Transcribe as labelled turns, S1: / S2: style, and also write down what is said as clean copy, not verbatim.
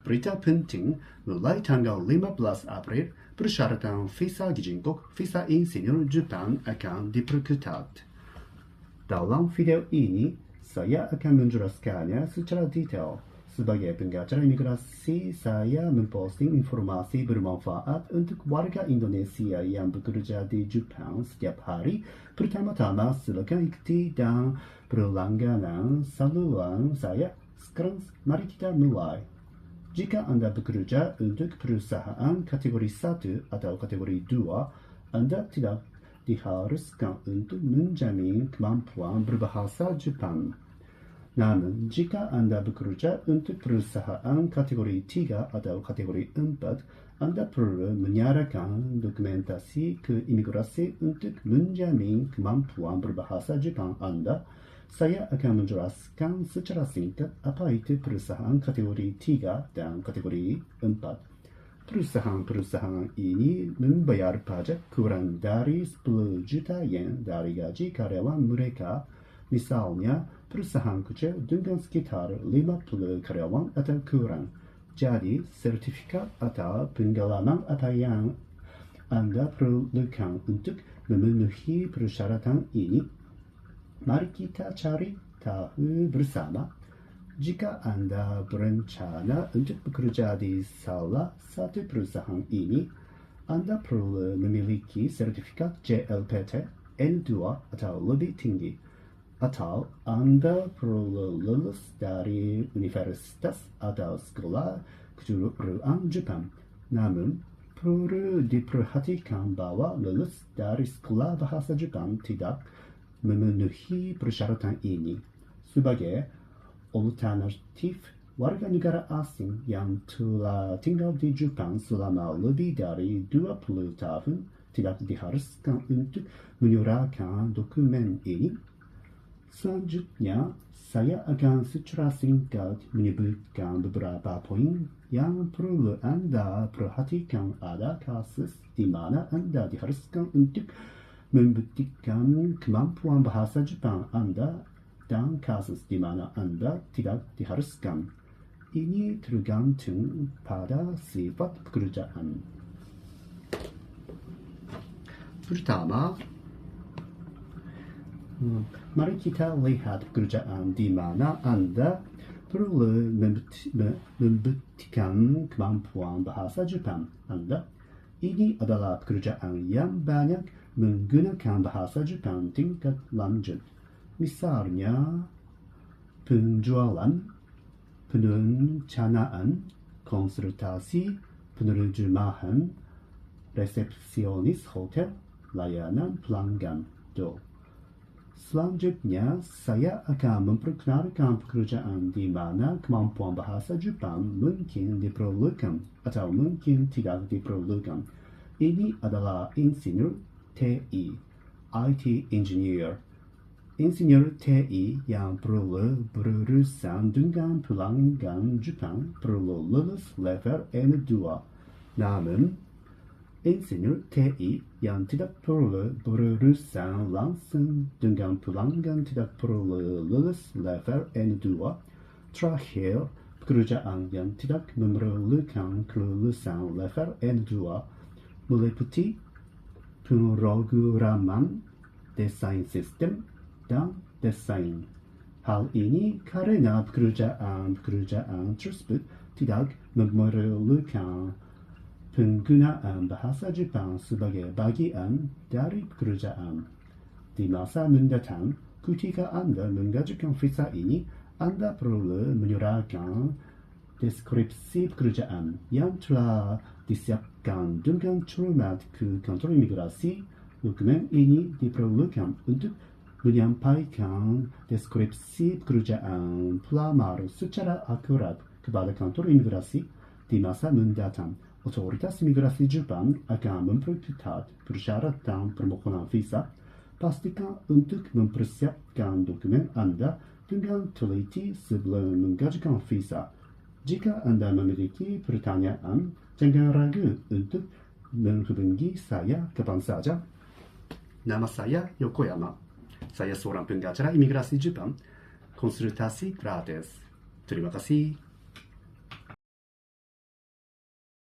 S1: Berita penting mulai tanggal 15 April persyaratan visa Gijinggok, visa insinyur Jepang akan diperketat. Dalam video ini, saya akan menjelaskannya secara detail. Sebagai pengacara imigrasi, saya memposting informasi bermanfaat untuk warga Indonesia yang bekerja di Jepang setiap hari. Pertama-tama, silakan ikuti dan berlangganan saluran saya. Sekarang, mari kita mulai. Jika Anda bekerja untuk perusahaan kategori 1 atau kategori 2, Anda tidak diharuskan untuk menjamin kemampuan berbahasa Jepang. Namun, jika Anda bekerja untuk perusahaan kategori 3 atau kategori 4, Anda perlu menyerahkan dokumentasi ke imigrasi untuk menjamin kemampuan berbahasa Jepang Anda. Saya akan menjelaskan secara singkat apa itu perusahaan kategori 3 dan kategori 4. Perusahaan-perusahaan ini membayar pajak kurang dari 10 juta yen dari gaji karyawan mereka. Misalnya, perusahaan kecil dengan sekitar 50 karyawan atau kurang. Jadi, sertifikat atau pengalaman apa yang Anda perlukan untuk memenuhi persyaratan ini? Mari kita cari tahu bersama. Jika Anda berencana untuk bekerja di salah satu perusahaan ini, Anda perlu memiliki sertifikat JLPT N2 atau lebih tinggi. Atau Anda perlu lulus dari universitas atau sekolah kejuruan Jepang. Namun, perlu diperhatikan bahwa lulus dari sekolah bahasa Jepang tidak memenuhi persyaratan ini. Sebagai alternatif, warga negara asing yang telah tinggal di Jepang selama lebih dari 20 tahun tidak diharuskan untuk menyerahkan dokumen ini. Selanjutnya, saya akan secara singkat menyebutkan beberapa poin yang perlu Anda perhatikan. Ada kasus di mana Anda diharuskan untuk membuktikan kemampuan bahasa Jepang Anda dan kasus di mana Anda tidak diharuskan. Ini tergantung pada sifat pekerjaan. Pertama, mari kita lihat pekerjaan di mana Anda perlu membuktikan kemampuan bahasa Jepang Anda. Ini adalah pekerjaan yang banyak menggunakan bahasa Jepang tingkat lanjut. Misalnya, penjualan, perencanaan, konsultasi, penerjemahan, resepsionis hotel, layanan pelanggan. Selanjutnya, saya akan memperkenalkan pekerjaan di mana kemampuan bahasa Jepang mungkin diperlukan atau mungkin tidak diperlukan. Ini adalah insinyur TI, IT Engineer. Insinyur TI yang perlu berurusan dengan pelanggan Jepang perlu lulus level N2. Namun, insinyur TI yang tidak perlu berurusan langsung dengan pelanggan tidak perlu lulus level N2. Terakhir, pekerjaan yang tidak memerlukan kelulusan level N2 meliputi pemrograman, desain sistem, dan desain. Hal ini karena pekerjaan tersebut tidak memerlukan penggunaan bahasa Jepang sebagai bagian dari pekerjaan. Di masa mendatang, ketika Anda mengajukan visa ini, Anda perlu menyerahkan deskripsi pekerjaan yang telah disiapkan dengan cermat ke kantor imigrasi. Dokumen ini diperlukan untuk menyampaikan deskripsi pekerjaan pelamar secara akurat kepada kantor imigrasi. Di masa mendatang, otoritas imigrasi Jepang akan memperketat persyaratan permohonan visa. Pastikan untuk mempersiapkan dokumen Anda dengan teliti sebelum mengajukan visa. Jika Anda memiliki pertanyaan, jangan ragu untuk menghubungi saya kapan saja. Nama saya Yokoyama. Saya seorang pengacara imigrasi Jepang. Konsultasi gratis. Terima kasih.